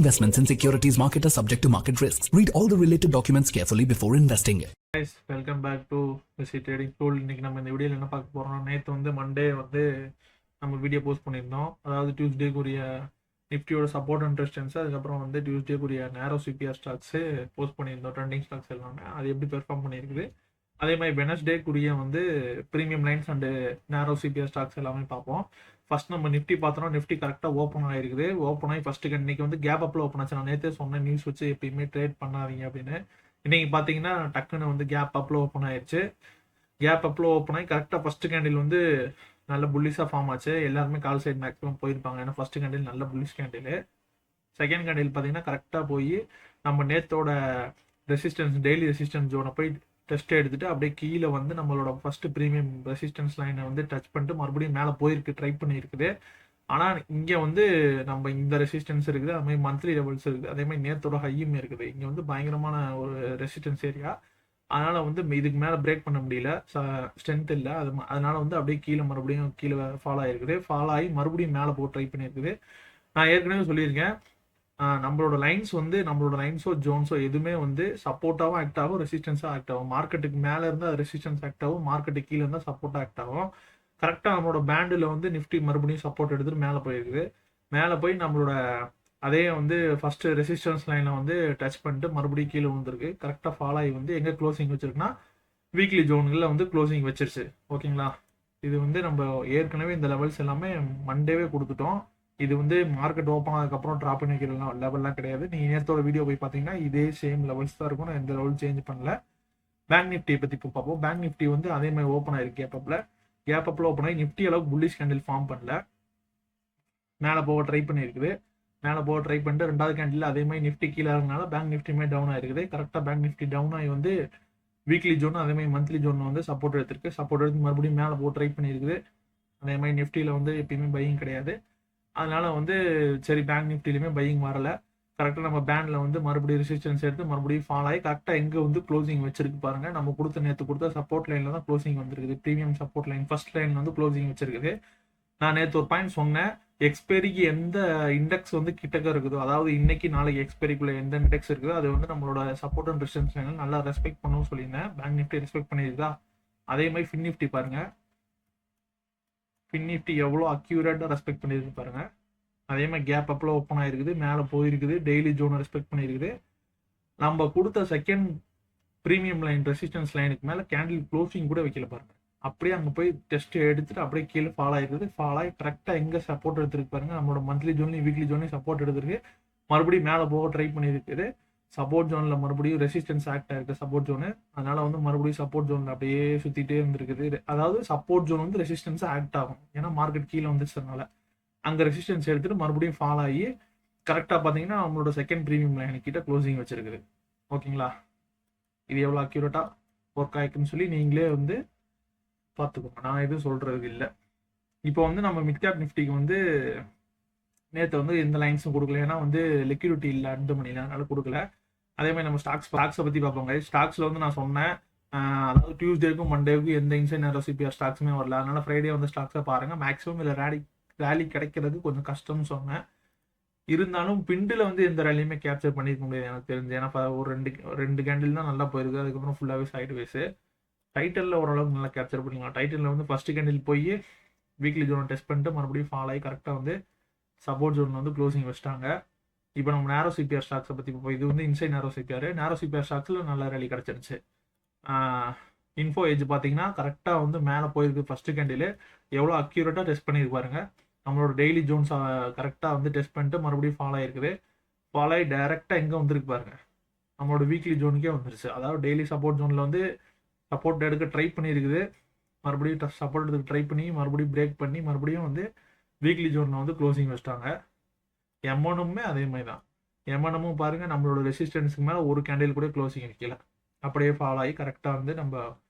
investments in securities market are subject to market risks. Read all the related documents carefully before investing. Guys, welcome back to BSE Trading Tool. இன்னைக்கு நம்ம இந்த வீடியோவில் என்ன பார்க்க போறோம்னா, நேற்று வந்து மண்டே வந்து நம்ம வீடியோ போஸ்ட் பண்ணியிருந்தோம். அதாவது டியூஸ்டேக்குரிய நிஃப்டியோட சப்போர்ட் அண்ட் ரெசிஸ்டன்ஸ், அதுக்கப்புறம் வந்து டியூஸ்டேக்குரிய நேரோ சிபிஆர் ஸ்டாக்ஸு போஸ்ட் பண்ணியிருந்தோம். ட்ரெண்டிங் ஸ்டாக்ஸ் எல்லாமே அது எப்படி பெர்ஃபார்ம் பண்ணியிருக்குது. அதே மாதிரி வெனஸ்டேக்குரிய வந்து ப்ரீமியம் லைன்ஸ் அண்டு நேரோ சிபிஆர் ஸ்டாக்ஸ் எல்லாமே பார்ப்போம். ஃபர்ஸ்ட் நம்ம நிஃப்டி பார்த்தோம்னா, நிஃப்டி கரெக்டாக ஓப்பன் ஆகிருக்குது. ஓப்பன் ஆகி ஃபர்ஸ்ட் இன்னைக்கு வந்து கேப் அப்பில் ஓப்பன் ஆச்சு. நான் நேற்றே சொன்னேன், நியூஸ் வச்சு எப்பயுமே ட்ரேட் பண்ணாதீங்க அப்படின்னு. இன்னைக்கு பார்த்தீங்கன்னா டக்குன்னு வந்து கேப் அப்பில் ஓப்பன் ஆயிடுச்சு. கேப் அப்பில் ஓப்பன் ஆகி கரெக்டாக ஃபர்ஸ்ட் கேண்டில் வந்து நல்ல புல்லிஸாக ஃபார்ம் ஆச்சு. எல்லாருமே கால் சைடு மேக்ஸிமம் போயிருப்பாங்க, ஏன்னா ஃபர்ஸ்ட் கேண்டில் நல்ல புல்லிஷ் கேண்டில். செகண்ட் கேண்டில் பார்த்தீங்கன்னா கரெக்டாக போய் நம்ம நேத்தோட ரெசிஸ்டன்ஸ், டெய்லி ரெசிஸ்டன்ஸ் ஜோனை போய் டெஸ்ட் எடுத்துட்டு அப்படியே கீழே வந்து நம்மளோட ஃபர்ஸ்ட் ப்ரீமியம் ரெசிஸ்டன்ஸ் லைனை வந்து டச் பண்ணிட்டு மறுபடியும் மேலே போயிருக்கு, ட்ரை பண்ணியிருக்குது. ஆனால் இங்கே வந்து நம்ம இந்த ரெசிஸ்டன்ஸ் இருக்குது, அது மாதிரி மந்த்லி லெவல்ஸ் இருக்குது, அதே மாதிரி நேத்தோட ஹையும் இருக்குது. இங்கே வந்து பயங்கரமான ஒரு ரெசிஸ்டன்ஸ் ஏரியா. அதனால வந்து இதுக்கு மேலே பிரேக் பண்ண முடியல, ஸ்ட்ரென்த் இல்லை. அதனால வந்து அப்படியே கீழே மறுபடியும் கீழே ஃபாலோ ஆகிருக்குது. ஃபாலோ ஆகி மறுபடியும் மேலே போக ட்ரை பண்ணியிருக்குது. நான் ஏற்கனவே சொல்லியிருக்கேன், நம்மளோட லைன்ஸ் வந்து நம்மளோட லைன்ஸோ ஜோன்ஸோ எதுவுமே வந்து சப்போர்ட்டாகவும் ஆக்ட் ஆகும், ரெசிஸ்டன்ஸாக ஆக்ட் ஆகும். மார்க்கெட்டுக்கு மேலே இருந்தால் அது ரெசிஸ்டன்ஸ் ஆக்ட் ஆகும், மார்க்கெட்டுக்கு கீழே இருந்தால் சப்போர்ட்டாக ஆக்ட் ஆகும். கரெக்டாக நம்மளோட பேண்டில் வந்து நிஃப்டி மறுபடியும் சப்போர்ட் எடுத்துட்டு மேலே போயிருக்குது. மேலே போய் நம்மளோட அதே வந்து ஃபர்ஸ்ட் ரெசிஸ்டன்ஸ் லைனை வந்து டச் பண்ணிட்டு மறுபடியும் கீழே விழுந்திருக்கு. கரெக்டாக ஃபாலோ ஆகி வந்து எங்கே க்ளோசிங் வச்சிருக்குன்னா வீக்லி ஜோன்களில் வந்து க்ளோசிங் வச்சிருச்சு. ஓகேங்களா, இது வந்து நம்ம ஏற்கனவே இந்த லெவல்ஸ் எல்லாமே மண்டேவே கொடுத்துட்டோம். இது வந்து மார்க்கெட் ஓப்பன் ஆனதுக்கப்புறம் ட்ராப் பண்ணிக்கிற லெவல்லாம் கிடையாது. நீங்கள் நேரத்தோட வீடியோ போய் பார்த்தீங்கன்னா இதே சேம் லெவல்ஸ் தான் இருக்கும். நான் எந்த லெவல் சேஞ்ச் பண்ணல. பேங்க் நிஃப்டியை பற்றி இப்போ பார்ப்போம். பேங்க் நிஃப்டி வந்து அதே மாதிரி ஓப்பன் ஆயிருக்கு. கேப் அப்பில் ஓப்பன் ஆகி நிஃப்டி அளவுக்கு புல்லிஷ் கேண்டில் ஃபார்ம் பண்ணல, மேலே போக ட்ரை பண்ணியிருக்குது. மேலே போக ட்ரை பண்ணிட்டு ரெண்டாவது கேண்டில் அதே மாதிரி நிஃப்டி கீழே இருந்தனால பேங்க் நிஃப்டியுமே டவுன் ஆயிருக்குது. கரெக்டாக பேங்க் நிஃப்டி டவுன் ஆகி வந்து வீக்லி ஜோன் அதே மாதிரி மந்த்லி ஜோன் வந்து சப்போர்ட் எடுத்திருக்கு. சப்போர்ட் எடுத்து மறுபடியும் மேலே போக ட்ரை பண்ணியிருக்குது. அதே மாதிரி நிஃப்டியில் வந்து எப்பயுமே பையிங் கிடையாது. அதனால வந்து சரி, பேங்க் நிஃப்டிலையுமே பையிங் வரல. கரெக்டாக நம்ம பேண்டில் வந்து மறுபடியும் ரெசிஸ்டன்ஸ் எடுத்து மறுபடியும் ஃபால் ஆகி கரெக்டாக எங்கே வந்து க்ளோசிங் வச்சிருக்கு பாருங்க. நம்ம நேற்று கொடுத்த சப்போர்ட் லைனில் தான் க்ளோசிங் வந்துருக்குது. ப்ரீமியம் சப்போர்ட் லைன் ஃபர்ஸ்ட் லைனில் வந்து க்ளோசிங் வச்சிருக்குது. நான் நேற்று ஒரு பாயிண்ட் சொன்னேன், எக்ஸ்பைரிக்கு எந்த இண்டெக்ஸ் வந்து கிட்டக்க இருக்குதோ, அதாவது இன்னைக்கு நாளைக்கு எக்ஸ்பைரிக்குள்ள எந்த இண்டெக்ஸ் இருக்குதோ அது வந்து நம்மளோட சப்போர்ட் அண்ட் ரெசிஸ்டன்ஸ் லைனில் நல்லா ரெஸ்பெக்ட் பண்ணணும்னு சொல்லியிருந்தேன். பேங்க் நிஃப்டி ரெஸ்பெக்ட் பண்ணியிருக்கா. அதே மாதிரி ஃபின் நிஃப்டி பாருங்க, ஃபின் நிஃப்டி எவ்வளோ அக்யூரேட்டாக ரெஸ்பெக்ட் பண்ணியிருக்கு பாருங்க. அதே மாதிரி கேப் அப்பில் ஓப்பன் ஆயிருக்குது, மேலே போயிருக்குது, டெய்லி ஜோனை ரெஸ்பெக்ட் பண்ணியிருக்குது. நம்ம கொடுத்த செகண்ட் ப்ரீமியம் லைன் ரெசிஸ்டன்ஸ் லைனுக்கு மேலே கேண்டில் க்ளோசிங் கூட வைக்கல பாருங்க. அப்படியே அங்கே போய் டெஸ்ட் எடுத்துட்டு அப்படியே கீழே ஃபாலோ ஆயிருக்குது. ஃபாலோ ஆகி கரெக்டாக எங்கே சப்போர்ட் எடுத்துருக்கு பாருங்க. நம்மளோட மந்த்லி ஜோன்லையும் வீக்லி ஜோன்லையும் சப்போர்ட் எடுத்துருக்கு. மறுபடியும் மேலே போக ட்ரை பண்ணியிருக்குது. சப்போர்ட் ஜோனில் மறுபடியும் ரெசிஸ்டன்ஸ் ஆக்ட் ஆயிருக்கு சப்போர்ட் ஜோனு. அதனால வந்து மறுபடியும் சப்போர்ட் ஜோனில் அப்படியே சுற்றிட்டே இருந்திருக்குது. அதாவது சப்போர்ட் ஜோன் வந்து ரெசிஸ்டன்ஸாக ஆக்ட் ஆகும், ஏன்னா மார்க்கெட் கீழே வந்துச்சதுனால. அங்கே ரெசிஸ்டன்ஸ் எடுத்துட்டு மறுபடியும் ஃபாலோ ஆகி கரெக்டாக பார்த்தீங்கன்னா நம்மளோட செகண்ட் ப்ரீமியம் லைன் கிட்ட க்ளோசிங் வச்சிருக்குது. ஓகேங்களா, இது எவ்வளோ அக்யூரேட்டாக ஒர்க் ஆகிக்குன்னு சொல்லி நீங்களே வந்து பார்த்துக்கோங்க, நான் எதுவும் சொல்கிறது இல்லை. இப்போ வந்து நம்ம மிட் கேப் நிஃப்டிக்கு வந்து நேற்று வந்து எந்த லைன்ஸும் கொடுக்கல, ஏன்னா வந்து லிக்விடிட்டி இல்லை அந்த மணியில், அதனால கொடுக்கல. அதே மாதிரி நம்ம ஸ்டாக்ஸை பற்றி பார்ப்போங்க. ஸ்டாக்ஸில் வந்து நான் சொன்னேன், அதாவது டியூஸ்டேக்கும் மண்டேவுக்கும் எந்த இன்சைட் நேரோ சிபிஆர் ஸ்டாக்ஸுமே வரல. அதனால ஃப்ரைடே வந்து ஸ்டாக்ஸை பாருங்கள். மேக்ஸிமம் இல்லை ரேலி கிடைக்கிறது கொஞ்சம் கஷ்டம்னு சொன்னேன். இருந்தாலும் பிண்டில் வந்து எந்த ரேலியுமே கேப்சர் பண்ணியிருக்க முடியாது எனக்கு தெரிஞ்சு. ஏன்னா ஒரு ரெண்டு கேண்டில் தான் நல்லா போயிருக்கு, அதுக்கப்புறம் ஃபுல்லாகவே சைடு வேஸு. டைட்டிலில் ஓரளவுக்கு நல்லா கேப்சர் பண்ணிக்கலாம். டைட்டிலில் வந்து ஃபர்ஸ்ட் கேண்டில் போய் வீக்லி ஜோனை டெஸ்ட் பண்ணிட்டு மறுபடியும் ஃபாலோ ஆகி கரெக்டாக வந்து சப்போர்ட் ஜோன் வந்து க்ளோசிங் வச்சுட்டாங்க. இப்போ நம்ம நேரோ சிபிஆர் ஸ்டாக்ஸை பற்றி பார்ப்போம். இது வந்து இன்சைட் நேரோ சிபிஆர் ஸ்டாக்ஸில் நல்ல ரேலி கிடச்சிருச்சு. இன்ஃபோ ஏஜ் பார்த்தீங்கன்னா கரெக்டாக வந்து மேலே போயிருக்கு. ஃபர்ஸ்ட் கேண்டில் எவ்வளோ அக்யூரேட்டாக டெஸ்ட் பண்ணியிருக்கு பாருங்க. நம்மளோட டெய்லி ஜோன்ஸ் கரெக்டாக வந்து டெஸ்ட் பண்ணிட்டு மறுபடியும் ஃபாலோ ஆயிருக்குது. ஃபாலோ ஆகி டைரெக்டாக எங்கே வந்திருக்கு பாருங்க, நம்மளோட வீக்லி ஜோனுக்கே வந்துருச்சு. அதாவது டெய்லி சப்போர்ட் ஜோனில் வந்து சப்போர்ட் எடுக்க ட்ரை பண்ணியிருக்குது, மறுபடியும் சப்போர்ட் எடுக்க ட்ரை பண்ணி மறுபடியும் பிரேக் பண்ணி மறுபடியும் வந்து வீக்லி ஜோனில் வந்து க்ளோசிங் வச்சிட்டாங்க. எம்எனுமே அதே மாதிரி தான். எம்எனும் பாருங்கள், நம்மளோட ரெசிஸ்டன்ஸுக்கு மேலே ஒரு கேண்டில் கூட க்ளோசிங் வைக்கல. அப்படியே ஃபாலோ ஆகி கரெக்டாக வந்து நம்ம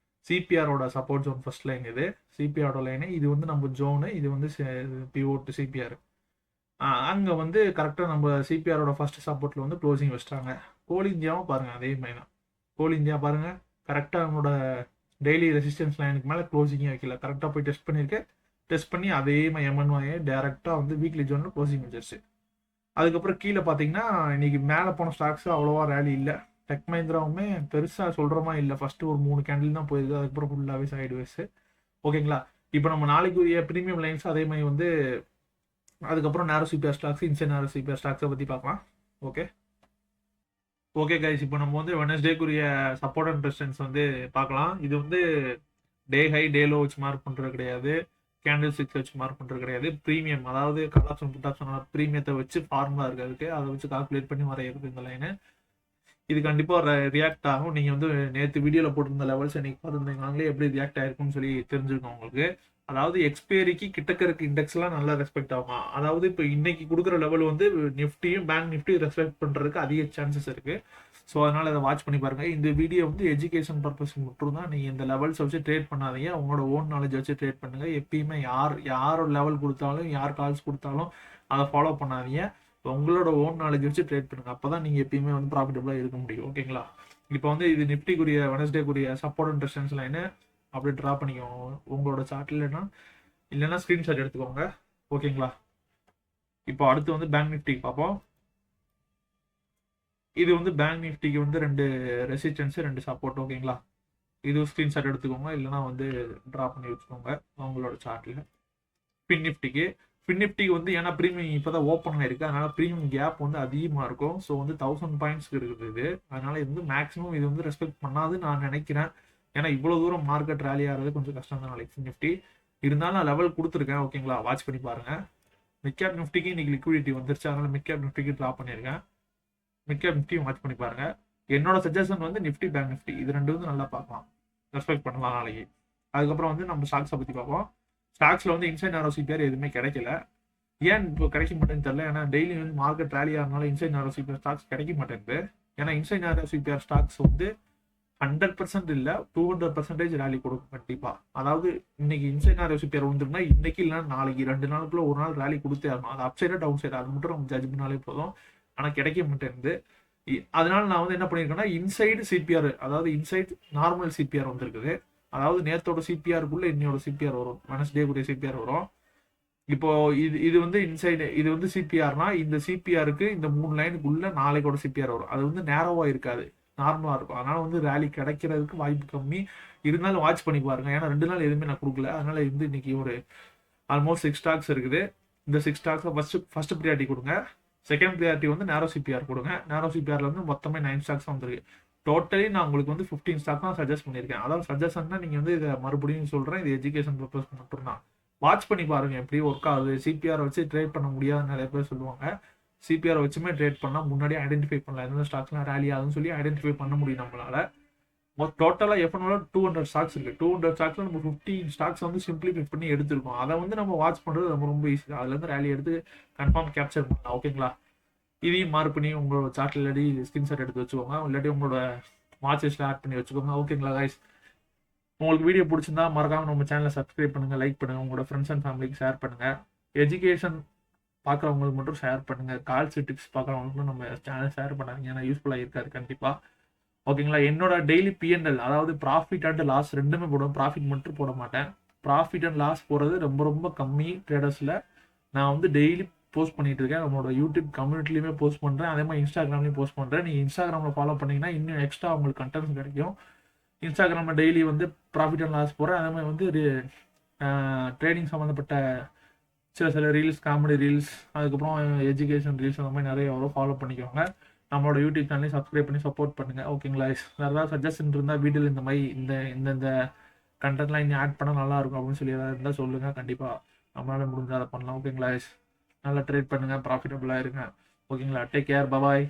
சிபிஆரோட சப்போர்ட் ஜோன் ஃபர்ஸ்ட் லைன், இது சிபிஆரோட லைனு, இது வந்து நம்ம ஜோனு, இது வந்து பிஓட்டு சிபிஆர். அங்கே வந்து கரெக்டாக நம்ம சிபிஆரோட ஃபர்ஸ்ட் சப்போர்ட்டில் வந்து க்ளோசிங் வச்சிட்டாங்க. கோல் இந்தியாவும் பாருங்கள் அதே மாதிரி தான். கோல் இந்தியா பாருங்கள், கரெக்டாக நம்மளோட டெய்லி ரெசிஸ்டன்ஸ் லைனுக்கு மேலே க்ளோசிங்கே வைக்கல. கரெக்டாக போய் டெஸ்ட் பண்ணி அதே மாதிரி எம்என்ஒயை டேரெக்டாக வந்து வீக்லி ஜோனில் க்ளோசிங் வச்சிருச்சு. அதுக்கப்புறம் கீழே பார்த்தீங்கன்னா இன்னைக்கு மேலே போன ஸ்டாக்ஸ் அவ்வளோவா ரேலி இல்லை. டெக் மஹிந்திராவுமே பெருசாக சொல்கிற மாதிரி இல்லை. ஃபஸ்ட்டு ஒரு 3 கேண்டில் தான் போயிருக்கு, அதுக்கப்புறம் ஃபுல்லாகவே சைடு வேஸ். ஓகேங்களா. இப்போ நம்ம நாளைக்குரிய ப்ரீமியம் லைன்ஸ் அதே மாதிரி வந்து அதுக்கப்புறம் நேரோ சிபிஆர் ஸ்டாக்ஸ், இன்சைட் நேரோ சிபிஆர் ஸ்டாக்ஸை பற்றி பார்க்கலாம். ஓகே ஓகே கைஸ், இப்போ நம்ம வந்து வெனஸ்டேக்குரிய சப்போர்ட் அண்ட் ரெசிஸ்டன்ஸ் வந்து பார்க்கலாம். இது வந்து டே ஹை டே லோ வச்சு மார்க் பண்ணுறது கிடையாது, கேண்டில் ஸ்டிக்ஸ் வச்சு மார்க் பண்ணுறது கிடையாது. ப்ரீமியம், அதாவது கால் ஆப்ஷன் புட் ஆப்ஷன் ப்ரீமியத்தை வச்சு ஃபார்முலா இருக்கிறதுக்கு அதை வச்சு கால்குலேட் பண்ணி வரையிறது இந்த லைனு. இது கண்டிப்பாக ரியாக்ட் ஆகும். நீங்கள் வந்து நேற்று வீடியோவில் போட்டிருந்த லெவல்ஸ் இன்னைக்கு பார்த்துருந்தீங்களே எப்படி ரியாக்ட் ஆயிருக்கும்னு சொல்லி தெரிஞ்சிருக்கும் உங்களுக்கு. அதாவது எக்ஸ்பைரிக்கு கிட்டக்க இருக்க இண்டெக்ஸ்லாம் நல்லா ரெஸ்பெக்ட் ஆகும். அதாவது இப்போ இன்னைக்கு கொடுக்குற லெவல் வந்து நிஃப்டியும் பேங்க் நிஃப்டியும் ரெஸ்பெக்ட் பண்ணுறதுக்கு அதிக சான்சஸ் இருக்குது. ஸோ அதனால் அதை வாட்ச் பண்ணி பாருங்கள். இந்த வீடியோ வந்து எஜுகேஷன் பர்பஸ் மட்டும் தான். நீங்கள் இந்த லெவல்ஸ் வச்சு ட்ரேட் பண்ணாதீங்க, உங்களோட ஓன் நாலேஜ் வச்சு ட்ரேட் பண்ணுங்கள். எப்பயுமே யார் லெவல் கொடுத்தாலும் யார் கால்ஸ் கொடுத்தாலும் அதை ஃபாலோ பண்ணாதீங்க. உங்களோட ஓன் நாலேஜ் வச்சு ட்ரேட் பண்ணுங்க. அப்போ தான் நீங்கள் எப்பயுமே வந்து ப்ராஃபிட்டபுளாக இருக்க முடியும். ஓகேங்களா. இப்போ வந்து இது நிஃப்டிக்குரிய வெனஸ்டேக்குரிய சப்போர்ட் அண்ட் ரெசிஸ்டன்ஸ் லைனு அப்படியே ட்ரா பண்ணிக்கோங்க உங்களோட சார்ட். இல்லைன்னா ஸ்க்ரீன்ஷாட் எடுத்துக்கோங்க. ஓகேங்களா. இப்போ அடுத்து வந்து பேங்க் நிஃப்டிக்கு பார்ப்போம். இது வந்து பேங்க் நிஃப்டிக்கு வந்து 2 ரெசிஸ்டன்ஸ் 2 சப்போர்ட். ஓகேங்களா. இது ஸ்க்ரீன்ஷாட் எடுத்துக்கோங்க, இல்லைனா வந்து ட்ரா பண்ணி வச்சுக்கோங்க உங்களோட சார்ட்டில். ஃபின் நிஃப்டிக்கு வந்து ஏன்னா ப்ரீமியம் இப்போ தான் ஓப்பன் ஆயிருக்கு, அதனால ப்ரீமியம் கேப் வந்து அதிகமாக இருக்கும். ஸோ வந்து 1000 பாயிண்ட்ஸ்க்கு இருக்குது இது. அதனால இது வந்து மேக்ஸிமம் இது வந்து ரெஸ்பெக்ட் பண்ணாதுன்னு நான் நினைக்கிறேன். ஏன்னா இவ்வளோ தூரம் மார்க்கெட் ரேலி ஆகிறது கொஞ்சம் கஷ்டம் தான் நாளைக்கு நிஃப்டி. இருந்தாலும் நான் லெவல் கொடுத்துருக்கேன். ஓகேங்களா. வாட்ச் பண்ணி பாருங்க. மிட் கேப் நிஃப்டிக்கு இன்னைக்கு லிக்விடிட்டி வந்துருச்சு, அதனால மிட் கேப் நிஃப்டிக்கு ட்ரா பண்ணியிருக்கேன். மிட் கேப் நிஃப்டியும் வாட்ச் பண்ணி பாருங்க. என்னோட சஜஷன் வந்து நிஃப்டி பேங்க் நிஃப்டி இது 2 வந்து நல்லா பார்க்கலாம், ரெஸ்பெக்ட் பண்ணலாம் நாளைக்கு. அதுக்கப்புறம் வந்து நம்ம ஸ்டாக்ஸை பற்றி பார்ப்போம். ஸ்டாக்ஸில் வந்து இன்சைட் நேரோ சிபிஆர் எதுவுமே கிடைக்கல. ஏன் இப்போ கிடைக்க மாட்டேன்னு தெரியல. ஏன்னா டெய்லி வந்து மார்க்கெட் ரேலி ஆகிறதுனால இன்சைட் நேரோ சிபிஆர் ஸ்டாக்ஸ் கிடைக்க மாட்டேங்குது. ஏன்னா இன்சைட் நேரோ சிபிஆர் ஸ்டாக்ஸ் வந்து 100% இல்லை 200% ரேலி கொடுக்கும் கண்டிப்பாக. அதாவது இன்னைக்கு இன்சைட் நேரோ சிபிஆர் வந்துருந்தா இன்னைக்கு இல்லைன்னா நாளைக்கு 2 நாளுக்குள்ள ஒரு நாள் ரேலி கொடுத்தே ஆகணும். அது அப் சைடா டவுன் சைடா அது மட்டும் நம்ம ஜட்ஜ் பண்ணாலே போதும். ஆனால் கிடைக்க மாட்டேங்குது. அதனால நான் வந்து என்ன பண்ணியிருக்கேன்னா இன்சைடு சிபிஆர், அதாவது இன்சைட் நார்மல் சிபிஆர் வந்துருக்குது. அதாவது நேரத்தோட சிபிஆருக்குள்ள இன்னையோட சிபிஆர் வரும், வெனஸ்டேக்குரிய சிபிஆர் வரும். இப்போ இது வந்து இன்சைடு, இது வந்து சிபிஆர்னா இந்த சிபிஆருக்கு இந்த 3 லைனுக்குள்ள நாளைக்கோட சிபிஆர் வரும். அது வந்து நேரோவா இருக்காது, நார்மலா இருக்கும். அதனால வந்து ரேலி கிடைக்கிறதுக்கு வாய்ப்பு கம்மி. இருந்தாலும் வாட்ச் பண்ணி பாருங்க. ஏன்னா 2 நாள் எதுவுமே நான் கொடுக்கல. அதனால வந்து இன்னைக்கு ஒரு ஆல்மோஸ்ட் 6 ஸ்டாக்ஸ் இருக்குது. இந்த 6 ஸ்டாக்ஸ் ஃபர்ஸ்ட் ப்ரியாரிட்டி கொடுங்க. செகண்ட் ப்ரியாரிட்டி வந்து நேரோ சிபிஆர் கொடுங்க. நேரோ சிபிஆர்ல வந்து மொத்தமே 9 ஸ்டாக்ஸ் வந்துருக்கு. டோட்டலி நான் உங்களுக்கு வந்து 15 ஸ்டாக் தான் சஜஸ்ட் பண்ணியிருக்கேன். அதாவது சஜஷன்னா நீங்கள் வந்து இதை மறுபடியும் சொல்கிறேன், இது எஜுகேஷன் பர்பஸ் மட்டும்தான். வாட்ச் பண்ணி பாருங்க எப்படி ஒர்க் ஆகுது. சிபிஆர் வச்சு ட்ரேட் பண்ண முடியாதுன்னு நிறைய பேர் சொல்லுவாங்க. சிபிஆர் வச்சுமே ட்ரேட் பண்ணால் முன்னாடியே ஐடென்டிஃபை பண்ணலாம் எந்த ஸ்டாக்ஸ்லாம் ரேலி ஆகுதுன்னு சொல்லி ஐடென்டிஃபை பண்ண முடியும் நம்மளால. டோட்டலாக எஃப்எனோட 200 ஸ்டாக்ஸ் இருக்குது. 200 ஸ்டாக்ஸில் நம்ம 15 ஸ்டாக்ஸ் வந்து சிம்பிளிஃபை பண்ணி எடுத்துருக்கோம். அதை வந்து நம்ம வாட்ச் பண்ணுறது ரொம்ப ரொம்ப ஈஸி தான். அதுலேருந்து ரேலி எடுத்து கன்ஃபார்ம் கேப்சர் பண்ணலாம். ஓகேங்களா. இதையும் மார்க் பண்ணி உங்களோட சார்ட் இல்லாட்டி ஸ்கிரீன்ஷாட் எடுத்து வச்சுக்கோங்க, இல்லாட்டி உங்களோட வாட்ச் லிஸ்ட்டில் ஆட் பண்ணி வச்சுக்கோங்க. ஓகேங்களா கைஸ். உங்களுக்கு வீடியோ பிடிச்சிருந்தா மறக்காம நம்ம சேனலை சப்ஸ்கிரைப் பண்ணுங்கள், லைக் பண்ணுங்கள், உங்களோட ஃப்ரெண்ட்ஸ் அண்ட் ஃபேமிலிக்கு ஷேர் பண்ணுங்கள். எஜுகேஷன் பார்க்குறவங்களுக்கு மட்டும் ஷேர் பண்ணுங்கள். கால்ஸ் டிப்ஸ் பார்க்குறவங்களுக்கும் நம்ம சேனல் ஷேர் பண்ணாதீங்க, ஏன்னா யூஸ்ஃபுல்லாக இருக்காது கண்டிப்பாக. ஓகேங்களா. என்னோட டெய்லி பிஎன்எல், அதாவது ப்ராஃபிட் அண்ட் லாஸ் ரெண்டுமே போடுவேன். ப்ராஃபிட் மட்டும் போட மாட்டேன். ப்ராஃபிட் அண்ட் லாஸ் போடுறது ரொம்ப ரொம்ப கம்மி ட்ரேடர்ஸில். நான் வந்து டெய்லி போஸ்ட் பண்ணிட்டு இருக்கேன். நம்மளோட யூடியூப் கம்யூனிட்டிலையுமே போஸ்ட் பண்ணுறேன், அதே மாதிரி இன்ஸ்டாகிராம்லையும் போஸ்ட் பண்ணுறேன். நீங்கள் இன்ஸ்டாகிராமில் ஃபாலோ பண்ணிங்கன்னா இன்னும் எக்ஸ்ட்ரா உங்களுக்கு கண்டென்ட்ஸ் கிடைக்கும். இன்ஸ்டாகிராமில் டெய்லி வந்து ப்ராஃபிட் அண்ட் லாஸ் போடுறேன். அதே மாதிரி வந்து ட்ரேடிங் சம்மந்தப்பட்ட சில ரீல்ஸ், காமெடி ரீல்ஸ், அதுக்கப்புறம் எஜுகேஷன் ரீல்ஸ், அந்த மாதிரி நிறைய வரும். ஃபாலோ பண்ணிக்கோங்க. நம்மளோட யூடியூப் சேனலையும் சப்ஸ்கிரைப் பண்ணி சப்போர்ட் பண்ணுங்கள். ஓகேங்களா. வேறு ஏதாவது சஜஷன் இருந்தால் வீடியோவில் இந்த மாதிரி இந்த கண்டென்ட்லாம் இன்னும் ஆட் பண்ணால் நல்லாயிருக்கும் அப்படின்னு சொல்லி ஏதாவது இருந்தால் சொல்லுங்கள். கண்டிப்பாக நம்மளால முடிஞ்சால் அதை பண்ணலாம். ஓகேங்களா. நல்லா ட்ரேட் பண்ணுங்கள், ப்ராஃபிட்டபுளாக இருங்க. ஓகேங்களா. டேக் கேர், பாய்.